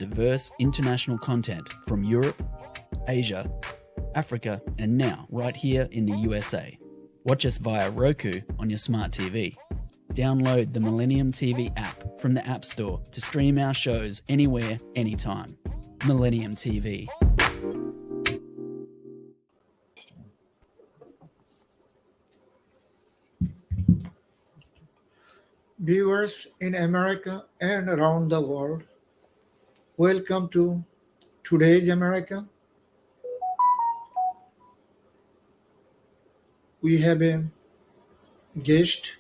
diverse international content from Europe, Asia, Africa, and now right here in the USA. Watch us via Roku on your smart TV. Download the Millennium TV app from the App Store to stream our shows anywhere, anytime. Millennium TV. Viewers in America and around the world, welcome to Today's America. We have a guest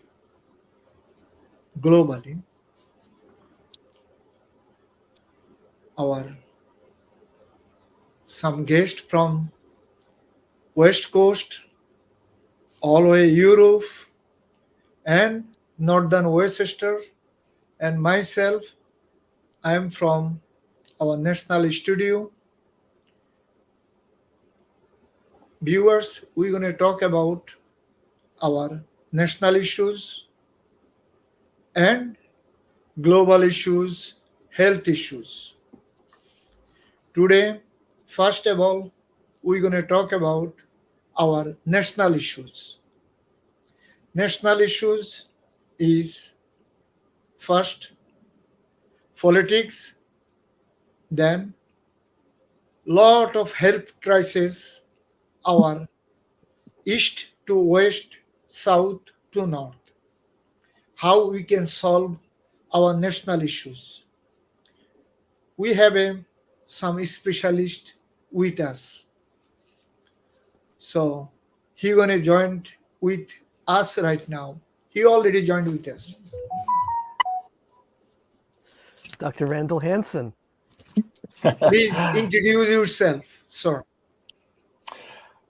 globally, some guest from West Coast, all the way Europe and Northern Westchester, and myself. I am from our national studio. Viewers, we're going to talk about our national issues and global issues, health issues. Today, first of all, we're going to talk about our national issues. National issues is first politics, then lot of health crisis, our east to west, south to north. How we can solve our national issues. We have some specialist with us. So he gonna join with us right now. He already joined with us. Dr. Randall Hansen. Please introduce yourself, sir.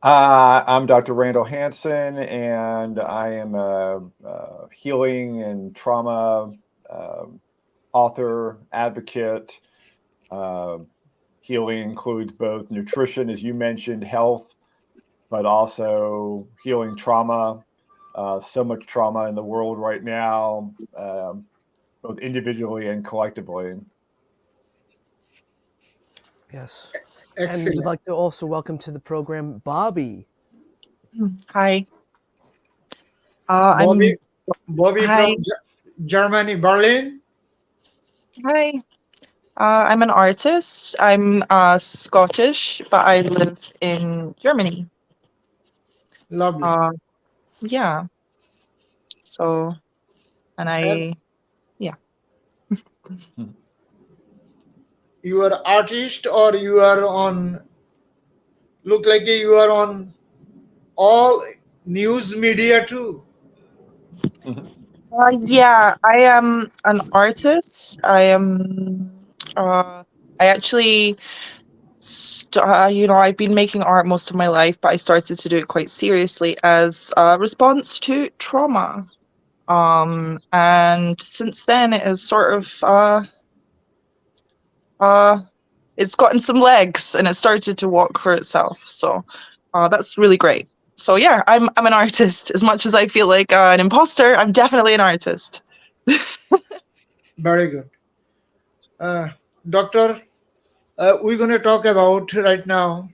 I'm Dr. Randall Hansen, and I am a healing and trauma author, advocate. Healing includes both nutrition, as you mentioned, health, but also healing trauma. So much trauma in the world right now, both individually and collectively. Yes. Excellent. And we'd like to also welcome to the program Bobby. Hi. Bobby Hi. from Germany, Berlin. Hi. I'm an artist. I'm Scottish, but I live in Germany. Lovely. Yeah. So, and yeah. You are artist, or you are on? Look like you are on all news media too. Yeah, I am an artist. I actually, I've been making art most of my life, but I started to do it quite seriously as a response to trauma. And since then, it has sort of, it's gotten some legs and it started to walk for itself. So, that's really great. So yeah, I'm an artist. As much as I feel like an imposter, I'm definitely an artist. Very good. Doctor, we're going to talk about right now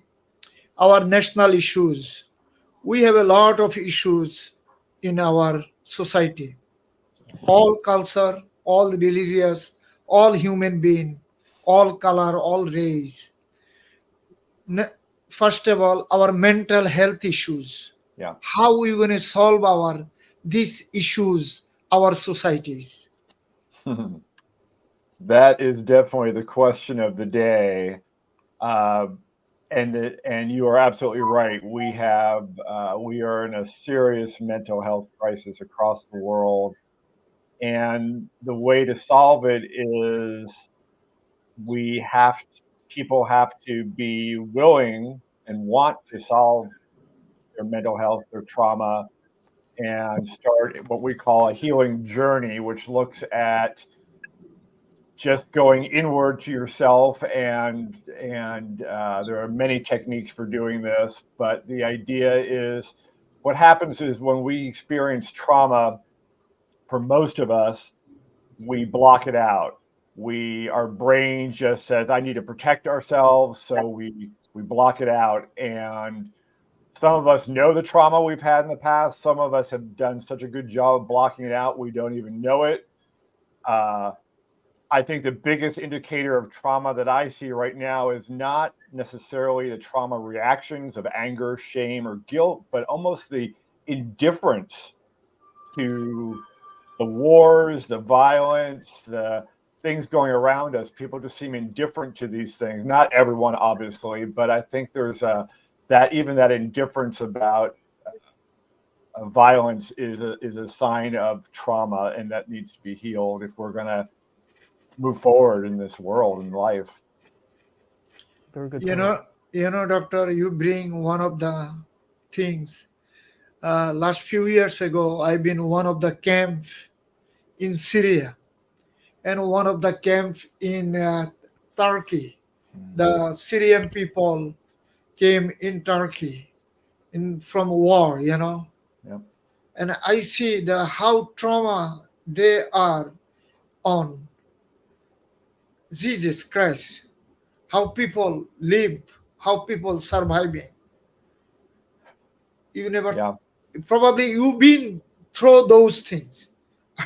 our national issues. We have a lot of issues in our society. All culture, all religious, all human being, all color, all race. First of all, our mental health issues. Yeah. How we going to solve these issues, our societies? That is definitely the question of the day, and you are absolutely right. We are in a serious mental health crisis across the world, and the way to solve it is people have to be willing and want to solve their mental health, their trauma, and start what we call a healing journey, which looks at just going inward to yourself, and there are many techniques for doing this, but the idea is what happens is when we experience trauma, for most of us, we block it out. our brain just says, I need to protect ourselves, so we block it out. And some of us know the trauma we've had in the past. Some of us have done such a good job of blocking it out, we don't even know it. I think the biggest indicator of trauma that I see right now is not necessarily the trauma reactions of anger, shame, or guilt, but almost the indifference to the wars, the violence, the things going around us. People just seem indifferent to these things. Not everyone, obviously, but I think there's that indifference about violence is a sign of trauma, and that needs to be healed if we're going to move forward in this world and life. Very good. Doctor, you bring one of the things. Last few years ago, I've been one of the camp in Syria and one of the camp in Turkey. The Syrian people came in Turkey from war, Yep. and I see how trauma they are on. Jesus Christ, how people live, how people surviving. You never, Yeah. probably you've been through those things,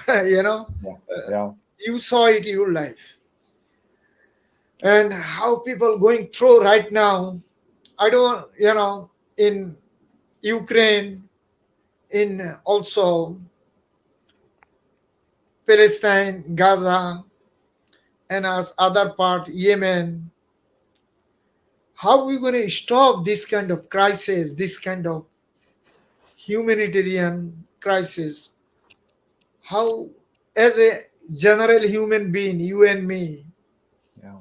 Yeah. You saw it in your life. And how people going through right now, I don't, in Ukraine, in also Palestine, Gaza, and as other part, Yemen. How are we going to stop this kind of crisis, this kind of humanitarian crisis? How, as a general human being, you and me, Yeah.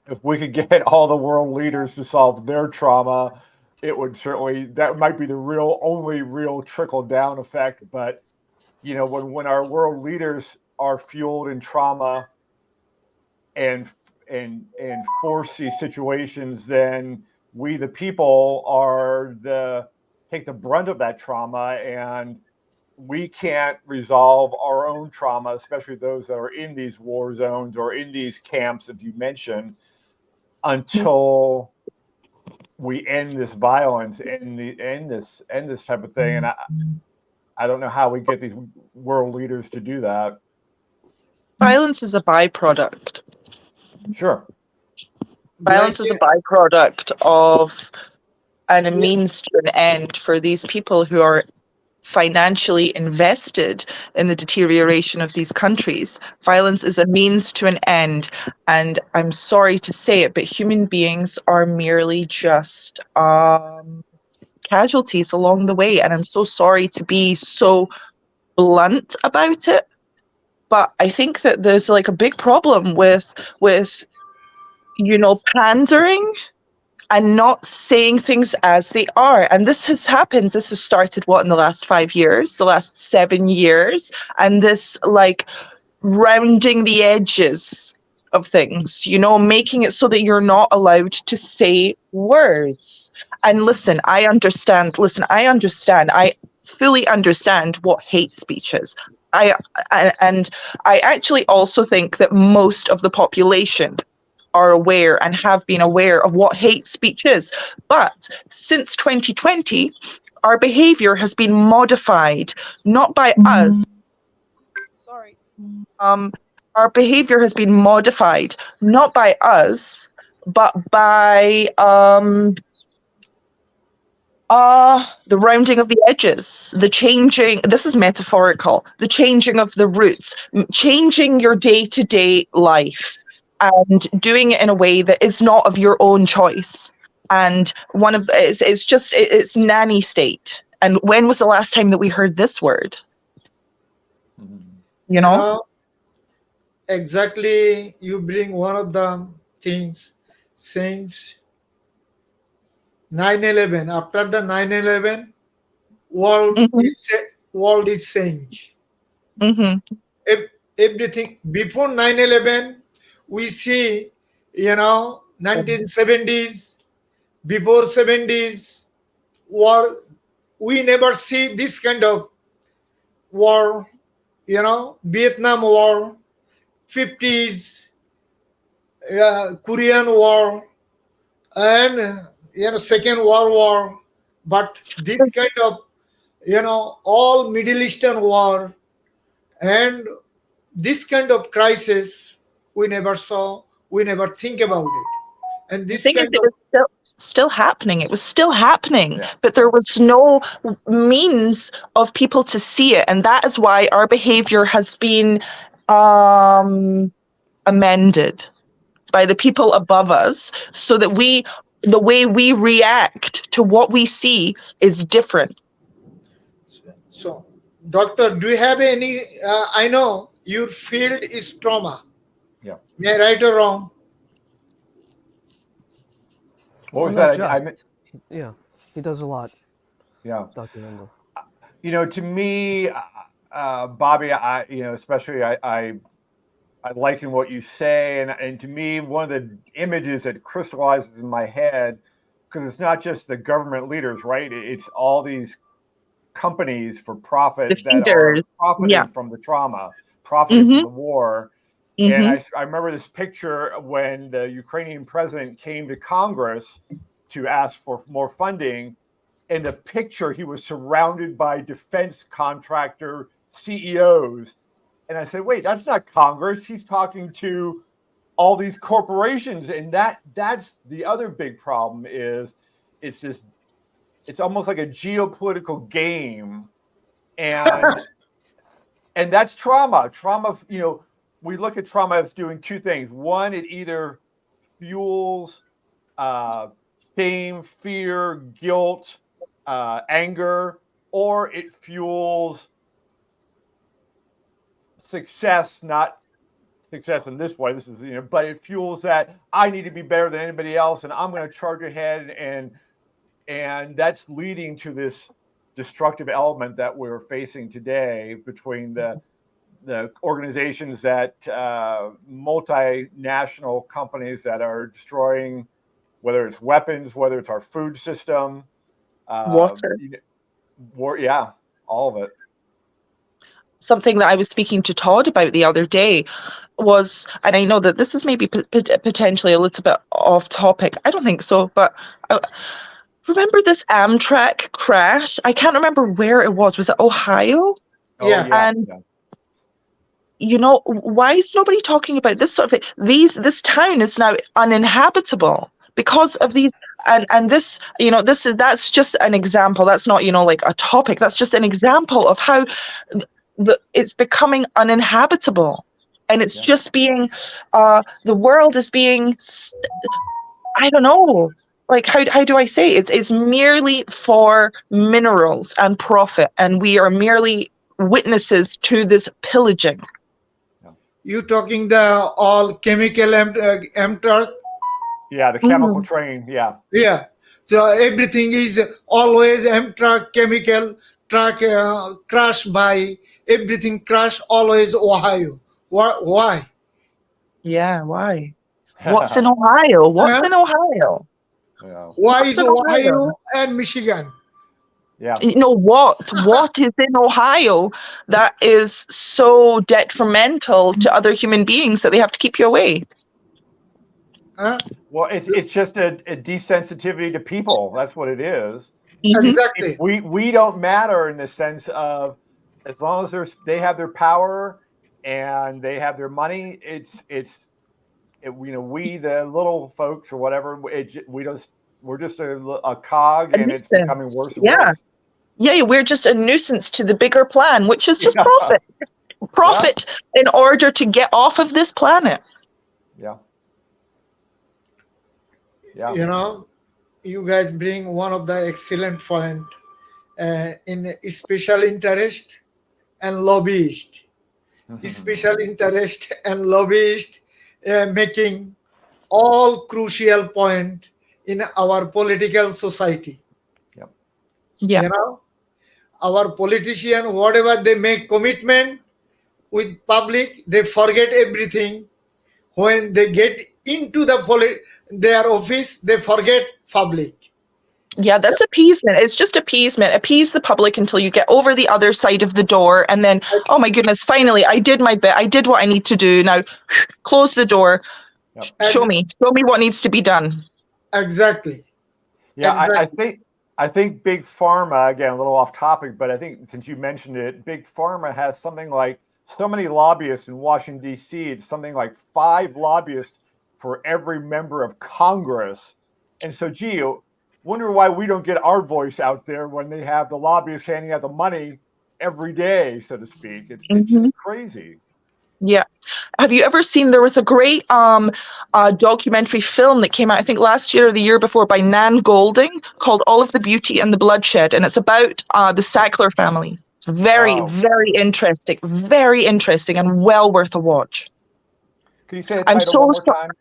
If we could get all the world leaders to solve their trauma, it would certainly, that might be the only real trickle down effect. But when our world leaders are fueled in trauma and force these situations, then we the people take the brunt of that trauma, and we can't resolve our own trauma, especially those that are in these war zones or in these camps that you mentioned, until we end this violence, end this type of thing. And I don't know how we get these world leaders to do that. Violence is a byproduct. Sure. Violence is a byproduct of and a means to an end for these people who are financially invested in the deterioration of these countries. Violence is a means to an end, and I'm sorry to say it, but human beings are merely just casualties along the way, and I'm so sorry to be so blunt about it, but I think that there's like a big problem with pandering and not saying things as they are. And this has started in the last 5 years, the last 7 years, and this like rounding the edges of things, making it so that you're not allowed to say words. And listen, I understand. I fully understand what hate speech is. I actually also think that most of the population are aware and have been aware of what hate speech is. But since 2020, our behavior has been modified, not by us. Sorry. Our behavior has been modified, not by us, but by the rounding of the edges, the changing, this is metaphorical, the changing of the routes, changing your day-to-day life, and doing it in a way that is not of your own choice. And it's nanny state. And when was the last time that we heard this word? Exactly, you bring one of the things since 9/11. After the 9/11, world is changed. Everything before 9/11, we see 1970s, before 70s war. We never see this kind of war Vietnam War, 50s, Korean War, and Second World War. But this kind of all Middle Eastern war and this kind of crisis we never saw, we never think about it. And The this thing is, kind it of was still happening. It was still happening, Yeah. but there was no means of people to see it, and that is why our behavior has been amended by the people above us, so that the way we react to what we see is different. so, doctor, do you have any? I know your field is trauma. Yeah. May I right or wrong? What was Not that? just. Yeah, he does a lot, Yeah. Dr. Mendel. To me, Bobby, especially I liken what you say, and to me, one of the images that crystallizes in my head, because it's not just the government leaders, right? It's all these companies for profit The that are feeders, profiting yeah. from the trauma, profiting from Mhm. the war. And I remember this picture when the Ukrainian president came to Congress to ask for more funding. In the picture, he was surrounded by defense contractor CEOs. And I said, wait, that's not Congress. He's talking to all these corporations. And that's the other big problem is it's almost like a geopolitical game. And that's trauma. Trauma, we look at trauma as doing two things. One, it either fuels shame, fear, guilt, anger, or it fuels success, not success in this way. This is, but it fuels that I need to be better than anybody else, and I'm going to charge ahead, and that's leading to this destructive element that we're facing today between the organizations that multinational companies that are destroying, whether it's weapons, whether it's our food system, Water. war, yeah, all of it. Something that I was speaking to Todd about the other day was, and I know that this is maybe potentially a little bit off topic. I don't think so, but remember this Amtrak crash? I can't remember where it was. Was it Ohio? Oh, Yeah. And yeah. why is nobody talking about this sort of thing? This town is now uninhabitable because of these, and this, that's just an example. That's not, like a topic. That's just an example of how it's becoming uninhabitable, and it's Yeah. just being, the world is being, I don't know, like how do I say it? It's merely for minerals and profit, and we are merely witnesses to this pillaging. You talking the all chemical Amtrak? Yeah, the chemical train. Yeah. Yeah. So everything is always Amtrak chemical truck crash by everything crash always Ohio. Why? Yeah, why? What's in Ohio? What's Yeah. in Ohio? Yeah. Why What's is in Ohio? Ohio and Michigan? Yeah. What is in Ohio that is so detrimental to other human beings that they have to keep you away? Huh? Well, it's just a desensitivity to people. That's what it is. Exactly. We don't matter in the sense of, as long as they have their power and they have their money, we the little folks or whatever, we're just a cog, and it's becoming worse and worse. Yeah, we're just a nuisance to the bigger plan, which is just Yeah. profit in order to get off of this planet. Yeah. You guys bring one of the excellent point in special interest and lobbyist. Special interest and lobbyist making all crucial point in our political society. Yeah. Our politician, whatever they make commitment with public, they forget everything. When they get into their office, they forget public. Yeah, that's appeasement. It's just appeasement. Appease the public until you get over the other side of the door. And then, oh my goodness, finally, I did my bit. I did what I need to do. Now, close the door. Yep. Show me what needs to be done. Exactly. Yeah, Exactly. I think Big Pharma, again, a little off topic, but I think since you mentioned it, Big Pharma has something like so many lobbyists in Washington, D.C. It's something like 5 lobbyists for every member of Congress. And so, gee, wonder why we don't get our voice out there when they have the lobbyists handing out the money every day, so to speak. It's just crazy. Yeah. Have you ever seen, there was a great documentary film that came out, I think last year or the year before, by Nan Golding called All of the Beauty and the Bloodshed. And it's about the Sackler family. It's very, very interesting and well worth a watch. Can you say the title one more time?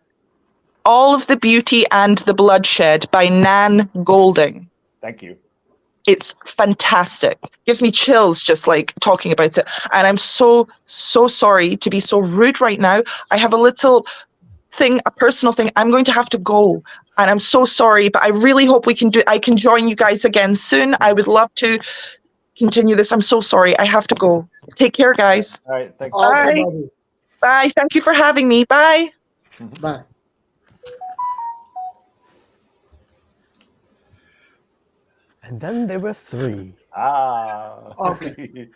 All of the Beauty and the Bloodshed by Nan Golding. Thank you. It's fantastic. Gives me chills just like talking about it. And I'm so sorry to be so rude right now. I have a little thing, a personal thing. I'm going to have to go. And I'm so sorry, but I really hope I can join you guys again soon. I would love to continue this. I'm so sorry. I have to go. Take care, guys. All right. Thank you. Okay, Bye. Bye. Thank you for having me. Bye. Bye. And then there were 3. Okay.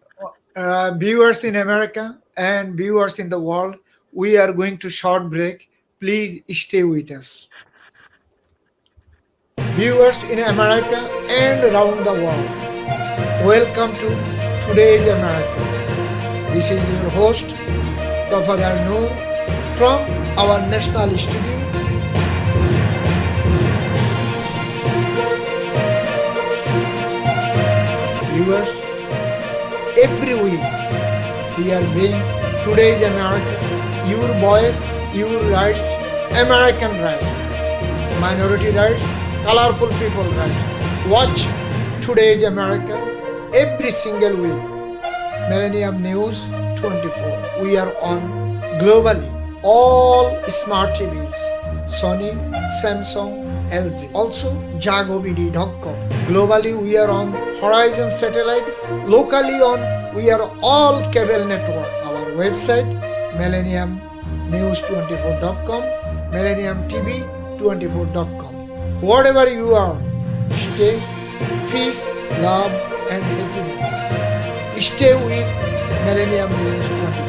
Viewers in America and viewers in the world, we are going to short break. Please stay with us. Viewers in America and around the world, welcome to Today's America. This is your host, Tafadar Noor, from our national studio. Viewers, every week we are bringing Today's America, your voice, your rights, American rights, minority rights, colorful people rights. Watch Today's America every single week. Millennium News 24. We are on globally all smart TVs, Sony, Samsung, LG. Also jagobd.com. Globally we are on Horizon Satellite. Locally we are all cable network. Our website millenniumnews24.com, millenniumtv24.com. Whatever you are, stay peace, love and happiness. Stay with Millennium News 24.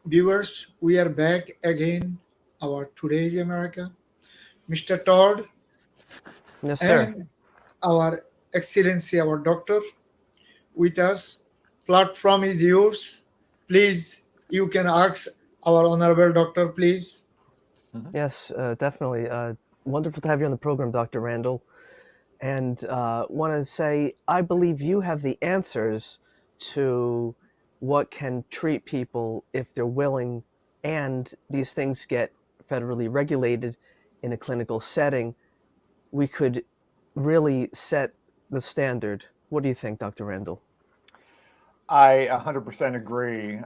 Viewers, we are back again. Our Today's America. Mr. Todd. Yes, sir. And our Excellency, our doctor, with us. Platform is yours. Please, you can ask our honorable doctor, please. Yes, definitely. Wonderful to have you on the program, Dr. Randall. And want to say, I believe you have the answers to what can treat people if they're willing, and these things get federally regulated in a clinical setting. We could really set the standard. What do you think, Dr. Randall? I 100% agree.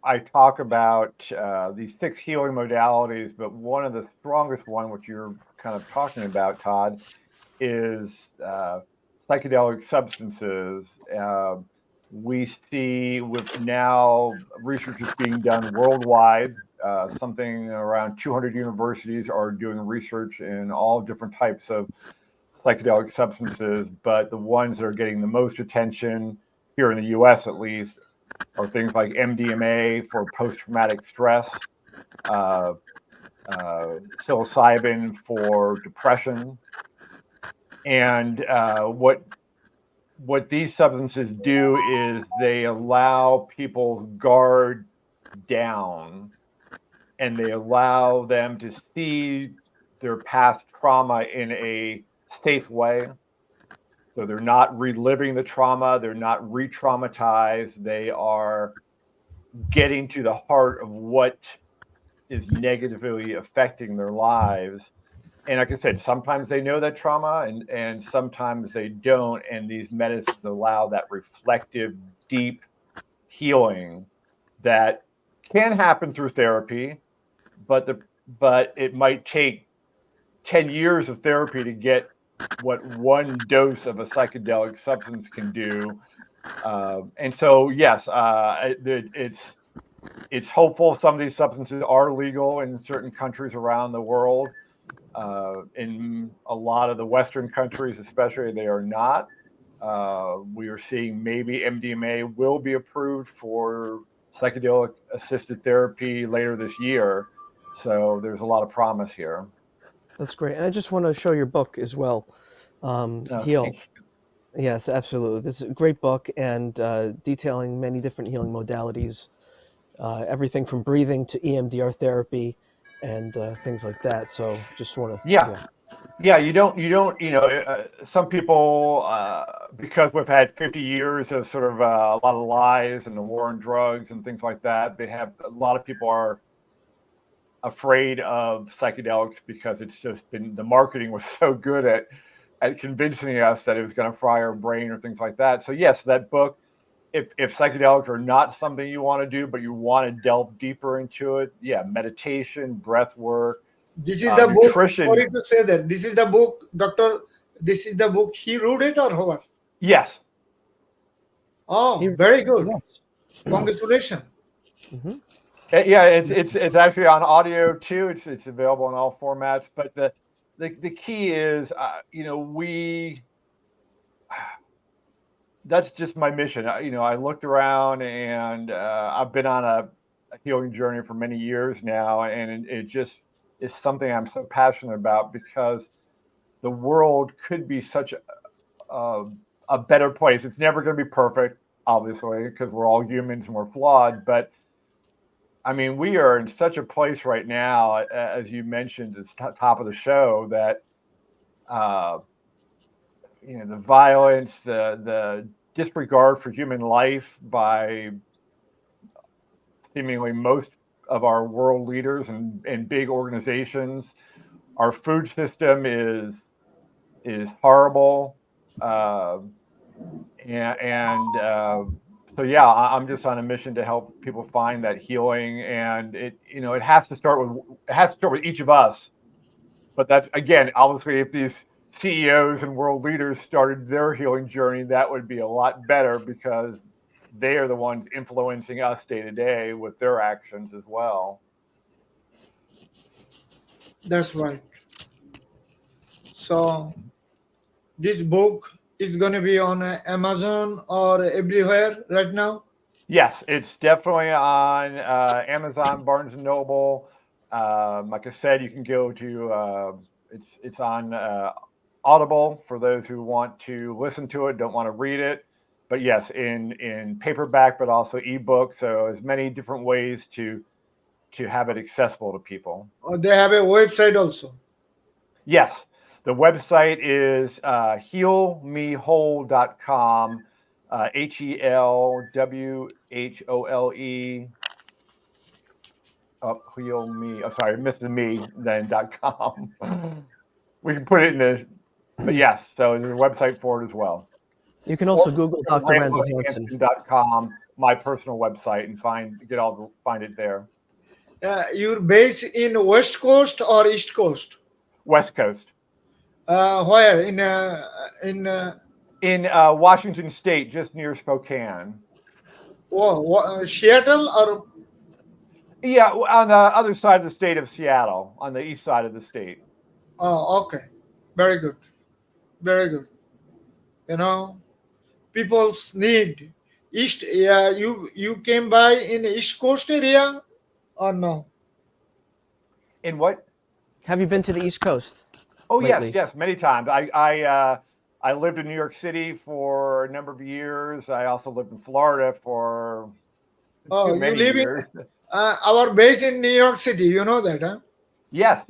I talk about these 6 healing modalities, but one of the strongest one, which you're kind of talking about, Todd, is psychedelic substances. We see with now research is being done worldwide. Something around 200 universities are doing research in all different types of psychedelic substances, but the ones that are getting the most attention here in the US at least are things like MDMA for post-traumatic stress, psilocybin for depression. And what these substances do is they allow people's guard down, and they allow them to see their past trauma in a safe way. So they're not reliving the trauma, they're not re-traumatized, they are getting to the heart of what is negatively affecting their lives. And like I said, sometimes they know that trauma and sometimes they don't. And these medicines allow that reflective, deep healing that can happen through therapy, but it might take 10 years of therapy to get what one dose of a psychedelic substance can do. And so, yes, it's hopeful some of these substances are legal in certain countries around the world. In a lot of the Western countries, especially, they are not. We are seeing maybe MDMA will be approved for psychedelic assisted therapy later this year. So there's a lot of promise here. That's great. And I just want to show your book as well, Heal. Thank you. Yes, absolutely. This is a great book and detailing many different healing modalities, everything from breathing to EMDR therapy and things like that. So just want to, Yeah, you don't, some people, because we've had 50 years of sort of a lot of lies and the war on drugs and things like that, a lot of people are afraid of psychedelics because it's just been, the marketing was so good at convincing us that it was going to fry our brain or things like that. So yes, that book, if psychedelics are not something you want to do, but you want to delve deeper into it, meditation, breath work, This is the nutrition. book. Sorry to say that. This is the book, Doctor. This is the book. He wrote it or what? Yes. Oh, very good. Congratulations. Mm-hmm. Yeah, it's actually on audio too. It's available in all formats. But the key is, that's just my mission. I looked around and I've been on a healing journey for many years now, and it just is something I'm so passionate about because the world could be such a better place. It's never going to be perfect, obviously, because we're all humans and we're flawed. But I mean, we are in such a place right now, as you mentioned at the top of the show, that the violence, the disregard for human life by seemingly most of our world leaders and big organizations. Our food system is horrible, so yeah, I'm just on a mission to help people find that healing, and it has to start with each of us. But that's, again, obviously, if these CEOs and world leaders started their healing journey, that would be a lot better because they are the ones influencing us day to day with their actions as well. That's right. So this book is going to be on Amazon or everywhere right now. Yes, it's definitely on Amazon, Barnes and Noble. Like I said, you can go to it's on Audible for those who want to listen to it, don't want to read it. But yes, in paperback, but also ebook. So there's many different ways to have it accessible to people. They have a website also. Yes, the website is healmewhole.com. HELWHOLE. Heal me. Oh, sorry, Mrs. Me then .com. We can put it in the, but yes, so there's a website for it as well. You can also Google Dr. Randall Hansen. .com, my personal website, and find it there. You're based in West Coast or East Coast? West Coast. Where in Washington State, just near Spokane. Seattle or? Yeah, on the other side of the state of Seattle, on the east side of the state. Oh, okay. Very good. Very good. People's need. East, yeah, you came by in East Coast area or no? In what? Have you been to the East Coast? Oh, lately? yes, many times. I lived in New York City for a number of years. I also lived in Florida for many years. Our base in New York City. You know that, huh? Yes.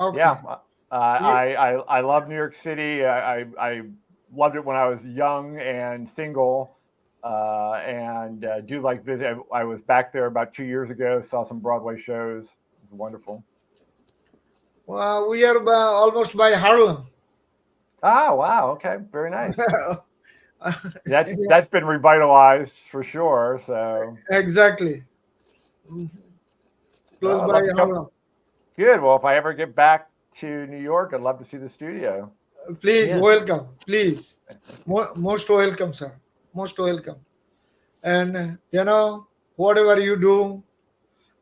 Okay. Yeah, I love New York City. I loved it when I was young and single, and do like visit. I was back there about 2 years ago. Saw some Broadway shows. It was wonderful. Well, we are almost by Harlem. Oh, wow. Okay, very nice. That's been revitalized for sure. So Exactly. Close I'd by. love to How come. long? Good. Well, if I ever get back to New York, I'd love to see the studio. Please, Yeah. welcome. Please. Most welcome, sir. Most welcome. And whatever you do,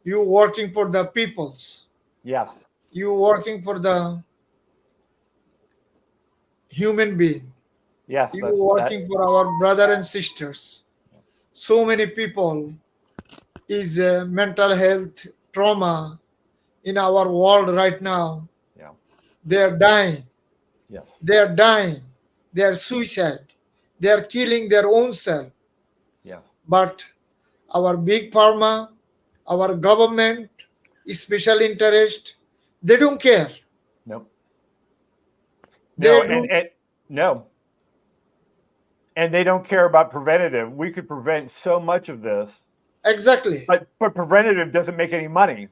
you working for the peoples. Yes. You working for the human being. Yes. You That's that. working for our brother and sisters. So many people is mental health trauma in our world right now. Yeah. They are dying. Yes. They are dying. They are suicide. They are killing their own self. Yes. But our big pharma, our government, special interest, they don't care. Nope. No. They do No. And they don't care about preventative. We could prevent so much of this, exactly. but preventative doesn't make any money.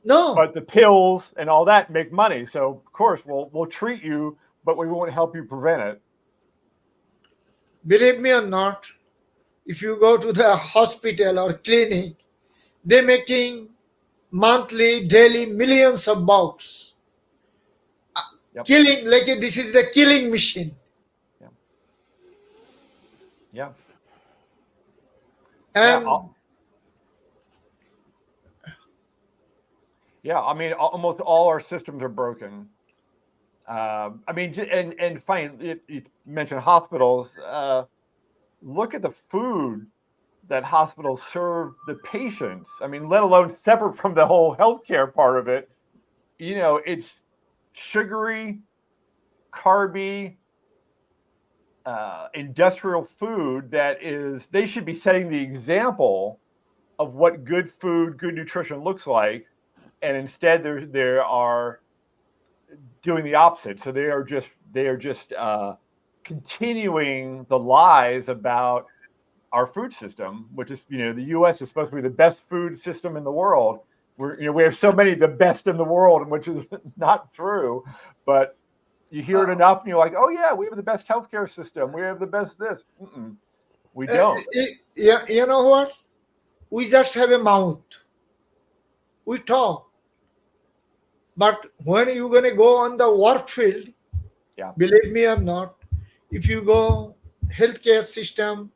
No, But the pills and all that make money. So of course we'll treat you, but we won't help you prevent it. believe me or not, if you go to the hospital or clinic, they're making monthly, daily millions of bucks. Yep. Killing, like this is the killing machine. Yeah. Yeah. And Yeah. I mean, almost all our systems are broken. I mean, and fine. You mentioned hospitals. Look at the food that hospitals serve the patients. I mean, let alone separate from the whole healthcare part of it. It's sugary, carby, industrial food that is. They should be setting the example of what good food, good nutrition looks like, and instead they are doing the opposite. So they are just continuing the lies about our food system, which is, the U.S. is supposed to be the best food system in the world. We have so many of the best in the world, which is not true. But you hear it enough, and you're like, oh yeah, we have the best healthcare system. We have the best this. We don't. yeah, you know what? We just have a mouth. We talk. But when you're going to go on the work field, Yeah. believe me or not, if you go healthcare system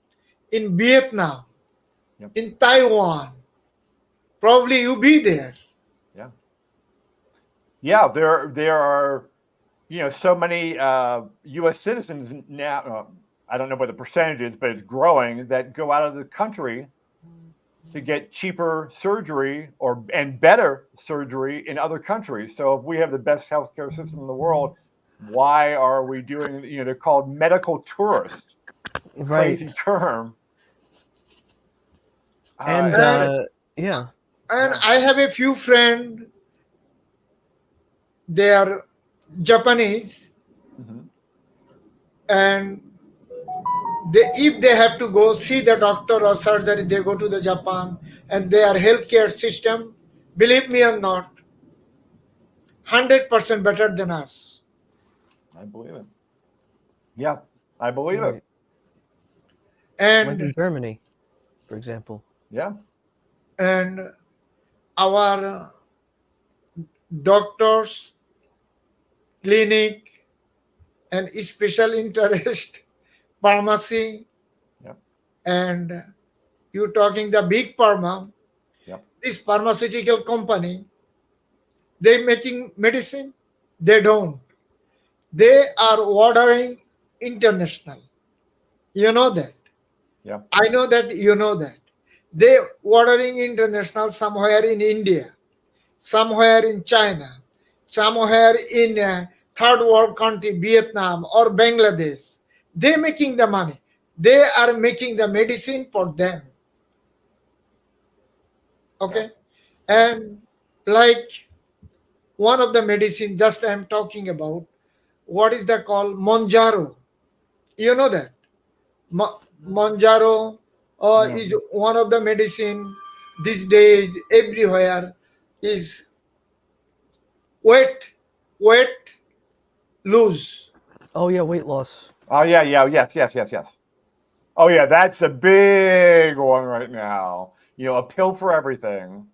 in Vietnam, Yep. in Taiwan, probably you be there. Yeah. Yeah. There are, so many U.S. citizens now. I don't know what the percentage is, but it's growing, that go out of the country to get cheaper surgery and better surgery in other countries. So if we have the best healthcare system in the world, why are we doing? They're called medical tourists. Right. Crazy term. And yeah. And I have a few friends, they are Japanese, and if they have to go see the doctor or surgery, they go to the Japan, and their healthcare system, believe me or not, 100% better than us. I believe it. Yeah, I believe Right. it. Like in And Germany, for example. Yeah. and our doctors, clinic, and special interest pharmacy, Yep. and you talking the big pharma, Yep. this pharmaceutical company, they making medicine, they don't. They are ordering international. You know that. Yeah. I know that, you know that. They ordering international somewhere in India, somewhere in China, somewhere in a third world country, Vietnam or Bangladesh. They making the money. They are making the medicine for them. Okay. And like one of the medicine just I'm talking about, what is that called? Monjaro. You know that? Monjaro is one of the medicine these days everywhere is weight lose. Oh yeah, weight loss. Oh yeah, yes. Oh yeah, that's a big one right now. A pill for everything.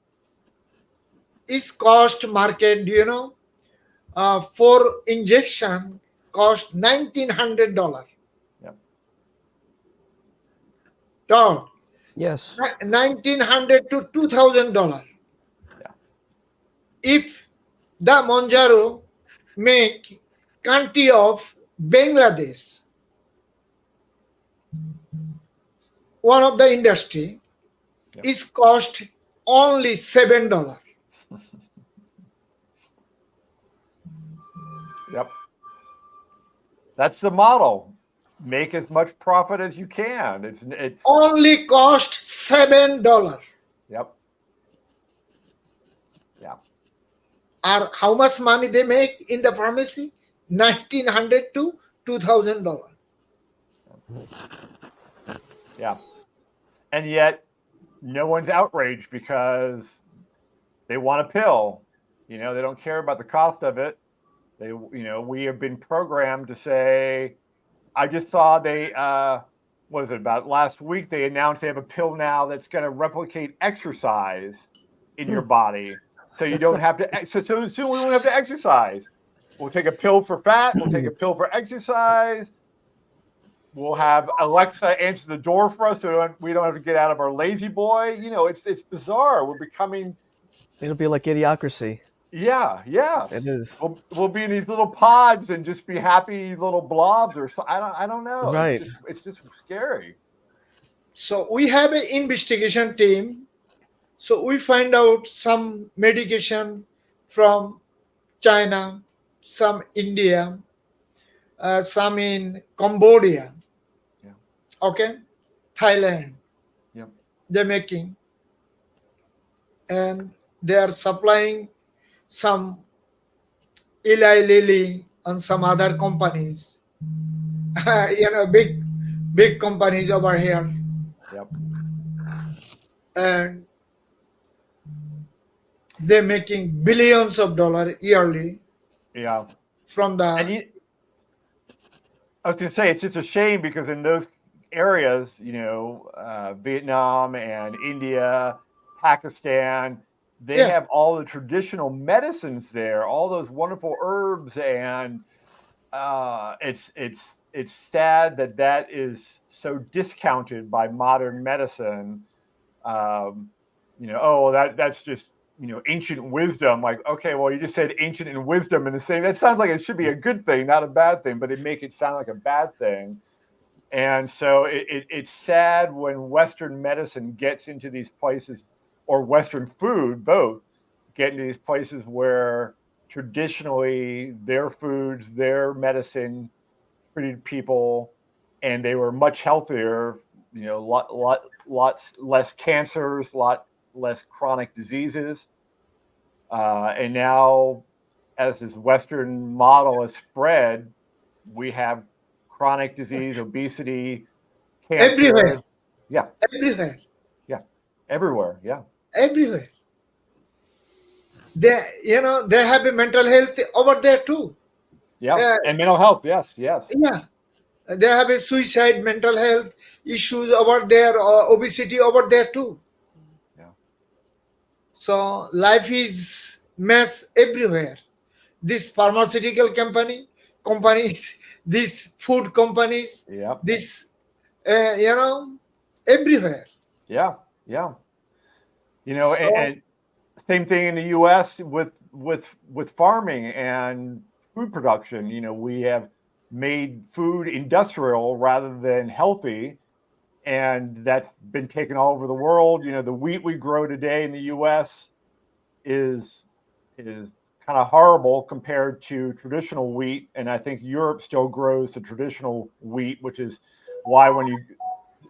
Is cost market, do you know? For injection cost $1,900. Yep. Dog, Yes. 1,900 to $2,000. Yeah. If the Monjaro make country of Bangladesh, one of the industry, Yep. is cost only $7. Yep. That's the model. Make as much profit as you can. It's Only cost $7. Yep. Yeah. Or how much money they make in the pharmacy? $1,900 to $2,000. Yeah. And yet no one's outraged because they want a pill. They don't care about the cost of it. We have been programmed to say, I just saw what was it, about last week, they announced they have a pill now that's going to replicate exercise in your body. So you don't have to, so soon we won't have to exercise. We'll take a pill for fat. We'll take a pill for exercise. We'll have Alexa answer the door for us so we don't have to get out of our lazy boy. It's bizarre. We're becoming. It'll be like Idiocracy. Yeah. It is. We'll be in these little pods and just be happy little blobs or so. I don't know. Right. It's just scary. So we have an investigation team. So we find out some medication from China, some India, some in Cambodia, Yeah. okay, Thailand. Yep. They're making, and they are supplying some Eli Lilly and some other companies. Big companies over here, Yep. and they're making billions of dollars yearly Yeah. from the. And I was going to say, it's just a shame because in those areas, Vietnam and India, Pakistan, they Yeah. have all the traditional medicines there, all those wonderful herbs, and it's sad that is so discounted by modern medicine. That's just ancient wisdom. Like, okay, well, you just said ancient and wisdom in the same. That sounds like it should be a good thing, not a bad thing, but they make it sound like a bad thing. And so it's sad when Western medicine gets into these places, or Western food, both, get into these places where traditionally their foods, their medicine treated people, and they were much healthier. Lots less cancers, lot less chronic diseases. And now, as this Western model has spread, we have chronic disease, obesity, Everywhere, cancer. Yeah, everywhere, yeah, everywhere. Yeah, everywhere. They have a mental health over there too. yeah, Uh, and mental health. Yes. yeah, they have a suicide, mental health issues over there, obesity over there too. Yeah, So life is mess everywhere. This pharmaceutical companies, these food companies, yeah, this everywhere. yeah, yeah. So And same thing in the U.S. with farming and food production. We have made food industrial rather than healthy, and that's been taken all over the world. The wheat we grow today in the U.S. is kind of horrible compared to traditional wheat, and I think Europe still grows the traditional wheat, which is why when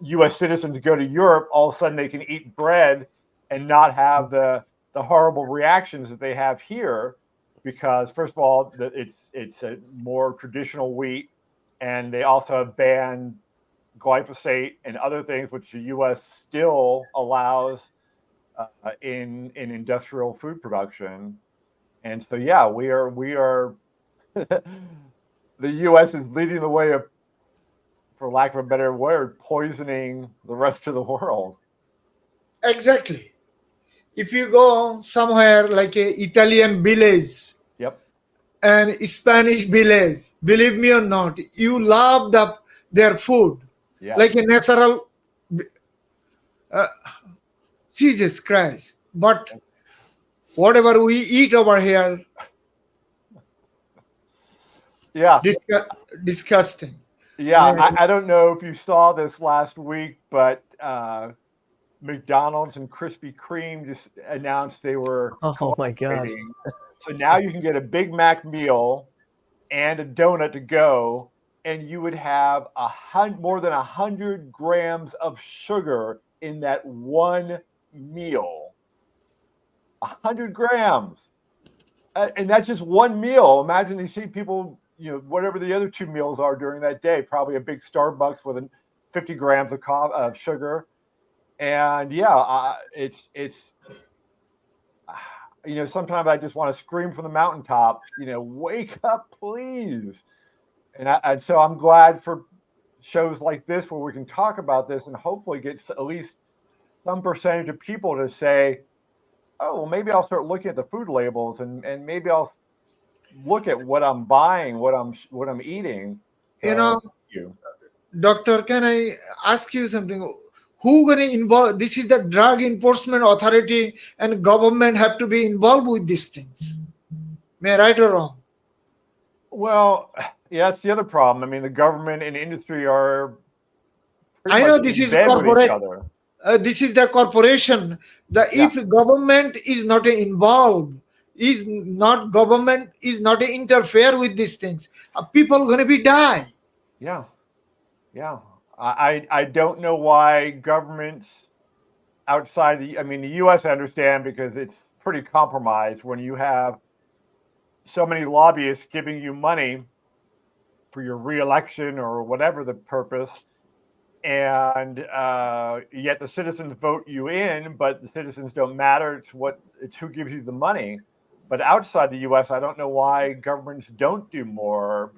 U.S. citizens go to Europe, all of a sudden they can eat bread and not have the horrible reactions that they have here, because first of all, it's a more traditional wheat, and they also have banned glyphosate and other things which the U.S. still allows in industrial food production. And so, yeah, we are the U.S. is leading the way of for lack of a better word, poisoning the rest of the world. Exactly. If you go somewhere like a Italian village Yep. and Spanish village, believe me or not, you love their food Yes. like a natural. Jesus Christ! But whatever we eat over here, Yeah. disgusting. Yeah. I don't know if you saw this last week, but McDonald's and Krispy Kreme just announced they were Oh my God. collaborating. So now you can get a Big Mac meal and a donut to go, and you would have more than 100 grams of sugar in that one meal. 100 grams. And that's just one meal. Imagine you see people, whatever the other two meals are during that day, probably a big Starbucks with 50 grams of sugar. And yeah, it's sometimes I just want to scream from the mountaintop, wake up, please. And so I'm glad for shows like this where we can talk about this and hopefully get at least some percentage of people to say, oh, well, maybe I'll start looking at the food labels and maybe I'll look at what I'm buying, what I'm eating. Doctor, can I ask you something? Who gonna involve? This is the Drug Enforcement Authority and government have to be involved with these things. Am I right or wrong? Well, yeah, that's the other problem. I mean, the government and industry are I know this is corporate. This is the corporation. If government is not involved, government is not interfere with these things, people gonna be die. Yeah. I don't know why governments outside the U.S. I understand because it's pretty compromised when you have so many lobbyists giving you money for your reelection or whatever the purpose, and yet the citizens vote you in, but the citizens don't matter. It's who gives you the money. But outside the U.S., I don't know why governments don't do more.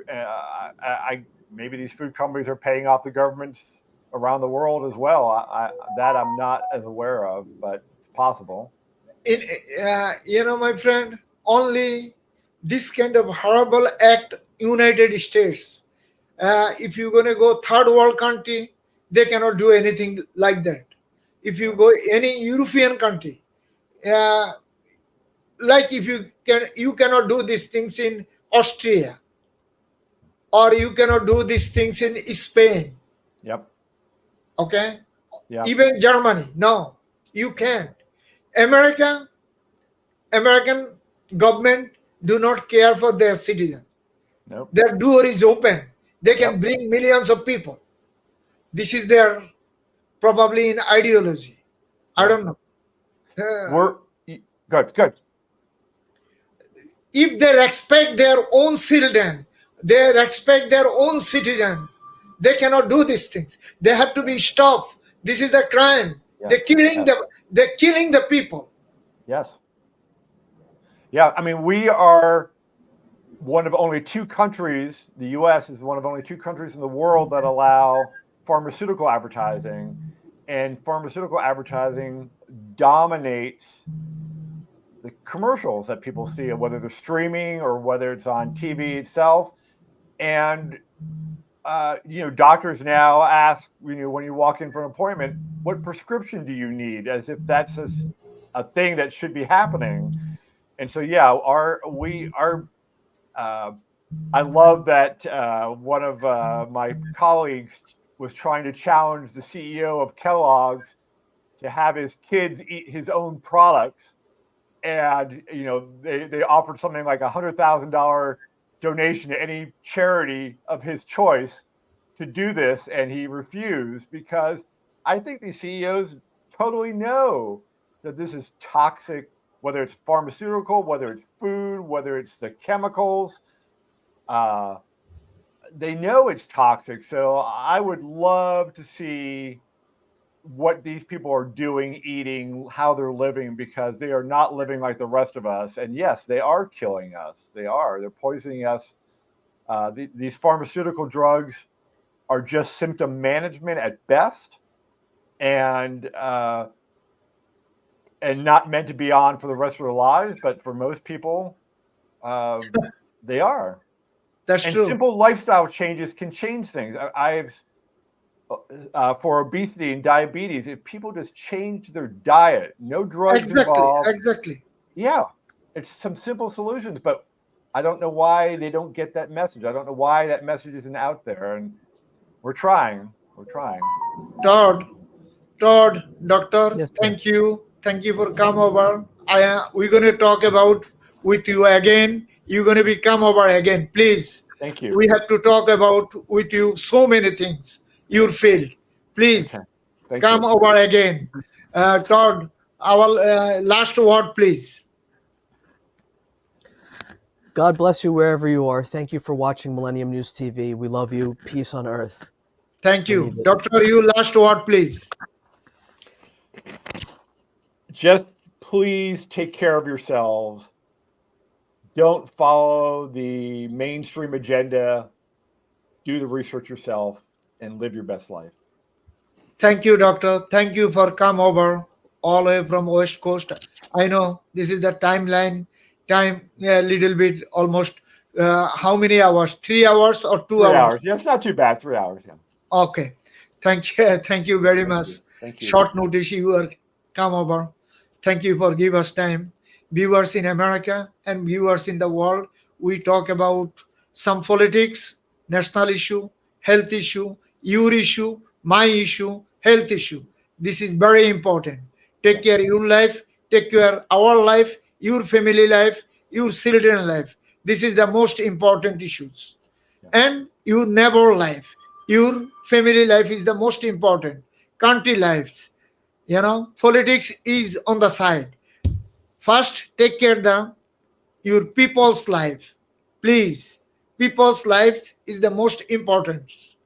Maybe these food companies are paying off the governments around the world as well. That I'm not as aware of, but it's possible. My friend, only this kind of horrible act, United States. If you're going to go third world country, they cannot do anything like that. If you go any European country, like if you cannot do these things in Austria, or you cannot do these things in Spain. Yep. Okay. Yeah. Even Germany, no, you can't. American government do not care for their citizens. Nope. Their door is open. They can bring millions of people. This is their probably in ideology. I don't know. Good. If they respect their own children, they respect their own citizens, they cannot do these things. They have to be stopped. This is the crime. Yes. They're killing the people. Yes. Yeah, I mean, we are one of only two countries, the U.S. is one of only two countries in the world that allow pharmaceutical advertising, and pharmaceutical advertising dominates the commercials that people see, whether they're streaming or whether it's on TV itself. And, doctors now ask, when you walk in for an appointment, what prescription do you need? As if that's a thing that should be happening. And so, yeah, I love that one of my colleagues was trying to challenge the CEO of Kellogg's to have his kids eat his own products. And, they offered something like $100,000 donation to any charity of his choice to do this. And he refused because I think these CEOs totally know that this is toxic, whether it's pharmaceutical, whether it's food, whether it's the chemicals. They know it's toxic. So I would love to see what these people are doing, eating, how they're living, because they are not living like the rest of us. And yes, they are killing us. They're poisoning us. These pharmaceutical drugs are just symptom management at best, and not meant to be on for the rest of their lives. But for most people, they are. That's And true. simple lifestyle changes can change things. For obesity and diabetes, if people just change their diet, no drugs involved. Exactly. Yeah, it's some simple solutions, but I don't know why they don't get that message. I don't know why that message isn't out there, and we're trying. We're trying. Todd, doctor, Yes, sir. thank you. Thank you for come over. We're going to talk about with you again. You're going to be come over again. Please. Thank you. We have to talk about with you so many things. Your field. Please Okay. Thank come you. over again. Todd, our last word, please. God bless you wherever you are. Thank you for watching Millennium News TV. We love you. Peace on earth. Thank We you. need it. Doctor, you last word, please. Just please take care of yourselves. Don't follow the mainstream agenda. Do the research yourself and live your best life. Thank you, doctor. Thank you for come over all the way from West Coast. I know this is the time, yeah, little bit, almost how many hours? 3 hours or 2 3 hours? hours. Yeah, it's not too bad. 3 hours. Yeah. Okay. Thank you. Thank you very much. Thank you. Short notice you are come over. Thank you for give us time. Viewers in America and viewers in the world, we talk about some politics, national issue, health issue, your issue, my issue, health issue. This is very important. Take care your life, take care our life, your family life, your children life. This is the most important issues. And your neighbor life, your family life is the most important. Country lives, politics is on the side. First, take care the your people's life. Please, people's lives is the most important.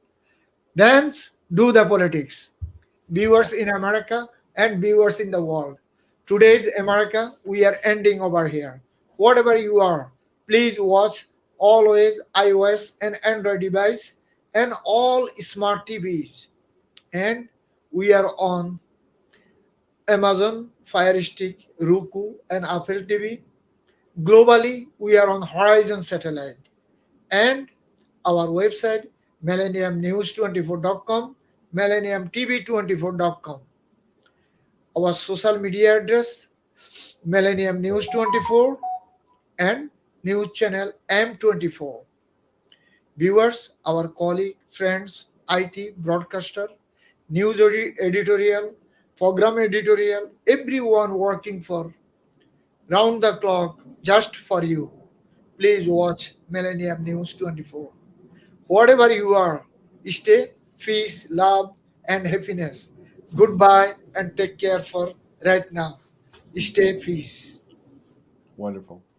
Then do the politics. Viewers in America and viewers in the world. Today's America, we are ending over here. Whatever you are, please watch always iOS and Android device and all smart TVs. And we are on Amazon, Fire Stick, Roku, and Apple TV. Globally, we are on Horizon Satellite. And our website, millenniumnews24.com, millenniumtv24.com. Our social media address, Millennium News 24 and news channel M24. Viewers, our colleague, friends, IT, broadcaster, news editorial, program editorial, everyone working for round the clock just for you. Please watch Millennium News 24. Whatever you are, stay, peace, love, and happiness. Goodbye and take care for right now. Stay, peace. Wonderful.